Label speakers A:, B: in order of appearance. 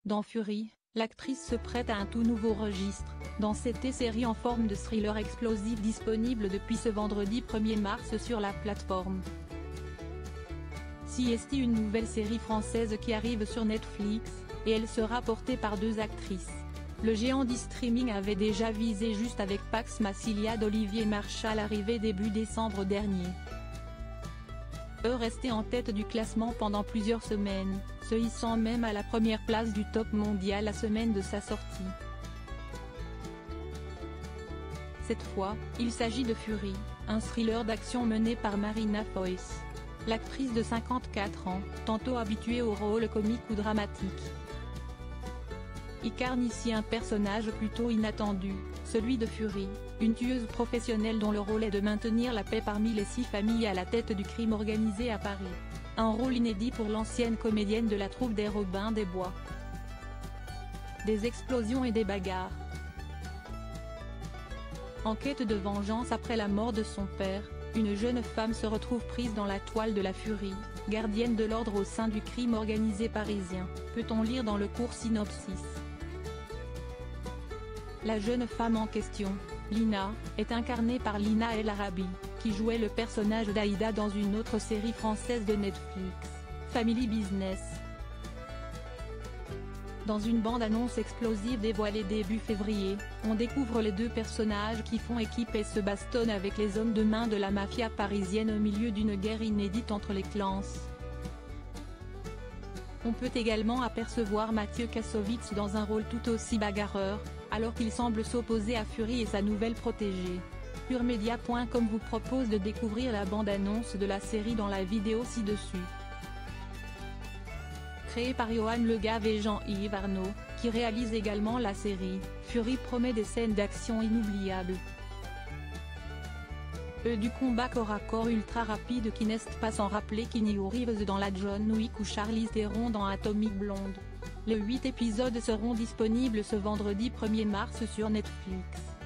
A: Dans Fury, l'actrice se prête à un tout nouveau registre, dans cette série en forme de thriller explosif disponible depuis ce vendredi 1er mars sur la plateforme. CST, une nouvelle série française qui arrive sur Netflix, et elle sera portée par deux actrices. Le géant du streaming avait déjà visé juste avec Pax Massilia d'Olivier Marchal arrivé début décembre dernier. Resté en tête du classement pendant plusieurs semaines, se hissant même à la première place du top mondial la semaine de sa sortie. Cette fois, il s'agit de Fury, un thriller d'action mené par Marina Foïs. L'actrice de 54 ans, tantôt habituée aux rôles comiques ou dramatiques, incarne ici un personnage plutôt inattendu, celui de Fury, une tueuse professionnelle dont le rôle est de maintenir la paix parmi les 6 familles à la tête du crime organisé à Paris. Un rôle inédit pour l'ancienne comédienne de la troupe des Robins des Bois. Des explosions et des bagarres. En quête de vengeance après la mort de son père, une jeune femme se retrouve prise dans la toile de la Fury, gardienne de l'ordre au sein du crime organisé parisien, peut-on lire dans le court synopsis. La jeune femme en question, Lina, est incarnée par Lina El Arabi, qui jouait le personnage d'Aïda dans une autre série française de Netflix, Family Business. Dans une bande-annonce explosive dévoilée début février, on découvre les deux personnages qui font équipe et se bastonnent avec les hommes de main de la mafia parisienne au milieu d'une guerre inédite entre les clans. On peut également apercevoir Mathieu Kassovitz dans un rôle tout aussi bagarreur, alors qu'il semble s'opposer à Fury et sa nouvelle protégée. PureMedia.com vous propose de découvrir la bande-annonce de la série dans la vidéo ci-dessus. Créé par Johan Le Gave et Jean-Yves Arnaud, qui réalise également la série, Fury promet des scènes d'action inoubliables. Du combat corps à corps ultra rapide qui n'est pas sans rappeler Keanu Reeves dans la John Wick ou Charlize Theron dans Atomic Blonde. Les 8 épisodes seront disponibles ce vendredi 1er mars sur Netflix.